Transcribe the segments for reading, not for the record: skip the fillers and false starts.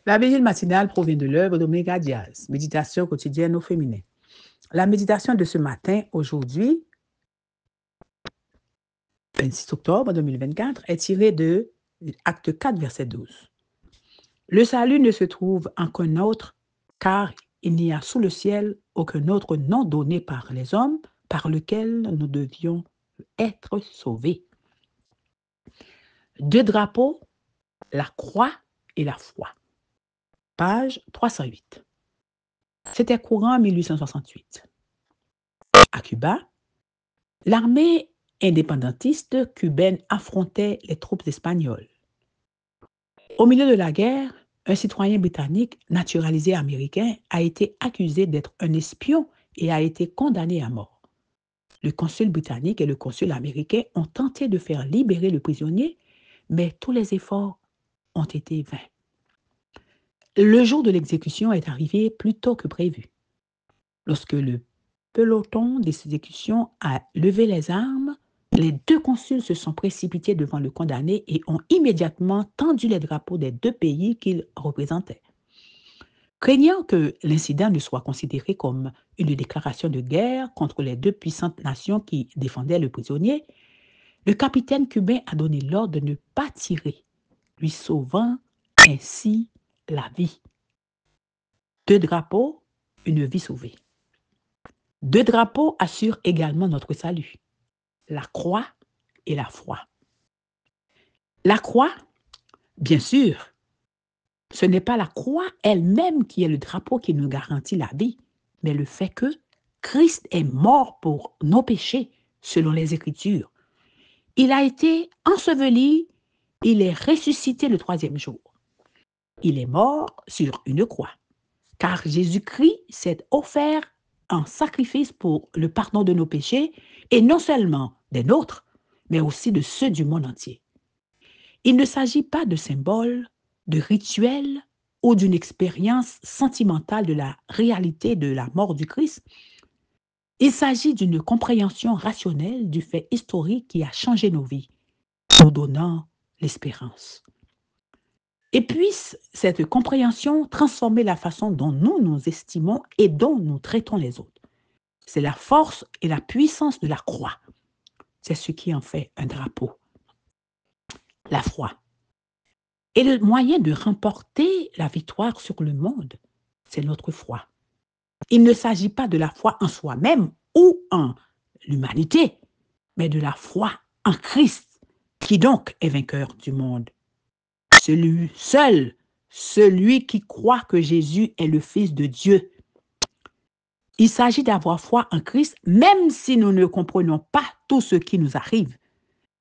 La vigile matinale provient de l'œuvre d'Omega Diaz, Méditation quotidienne au féminin. La méditation de ce matin, aujourd'hui, 26 octobre 2024, est tirée de Acte 4, verset 12. Le salut ne se trouve en qu'un autre, car il n'y a sous le ciel aucun autre nom donné par les hommes par lequel nous devions être sauvés. Deux drapeaux, la croix et la foi. Page 308. C'était courant en 1868. À Cuba, l'armée indépendantiste cubaine affrontait les troupes espagnoles. Au milieu de la guerre, un citoyen britannique naturalisé américain a été accusé d'être un espion et a été condamné à mort. Le consul britannique et le consul américain ont tenté de faire libérer le prisonnier, mais tous les efforts ont été vains. Le jour de l'exécution est arrivé plus tôt que prévu. Lorsque le peloton d'exécution a levé les armes, les deux consuls se sont précipités devant le condamné et ont immédiatement tendu les drapeaux des deux pays qu'ils représentaient. Craignant que l'incident ne soit considéré comme une déclaration de guerre contre les deux puissantes nations qui défendaient le prisonnier, le capitaine cubain a donné l'ordre de ne pas tirer, lui sauvant ainsi la vie. Deux drapeaux, une vie sauvée. Deux drapeaux assurent également notre salut, la croix et la foi. La croix, bien sûr, ce n'est pas la croix elle-même qui est le drapeau qui nous garantit la vie, mais le fait que Christ est mort pour nos péchés, selon les Écritures. Il a été enseveli, il est ressuscité le troisième jour. Il est mort sur une croix, car Jésus-Christ s'est offert en sacrifice pour le pardon de nos péchés, et non seulement des nôtres, mais aussi de ceux du monde entier. Il ne s'agit pas de symboles, de rituels ou d'une expérience sentimentale de la réalité de la mort du Christ. Il s'agit d'une compréhension rationnelle du fait historique qui a changé nos vies, nous donnant l'espérance. Et puisse cette compréhension transformer la façon dont nous nous estimons et dont nous traitons les autres. C'est la force et la puissance de la croix. C'est ce qui en fait un drapeau. La foi. Et le moyen de remporter la victoire sur le monde, c'est notre foi. Il ne s'agit pas de la foi en soi-même ou en l'humanité, mais de la foi en Christ, qui donc est vainqueur du monde. Celui qui croit que Jésus est le Fils de Dieu. Il s'agit d'avoir foi en Christ, même si nous ne comprenons pas tout ce qui nous arrive.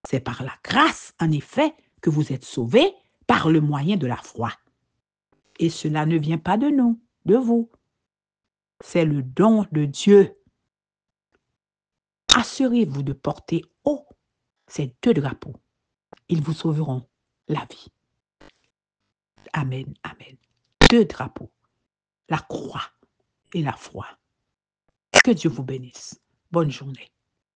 C'est par la grâce, en effet, que vous êtes sauvés par le moyen de la foi. Et cela ne vient pas de nous, de vous. C'est le don de Dieu. Assurez-vous de porter haut ces deux drapeaux. Ils vous sauveront la vie. Amen, amen. Deux drapeaux, la croix et la foi. Que Dieu vous bénisse. Bonne journée.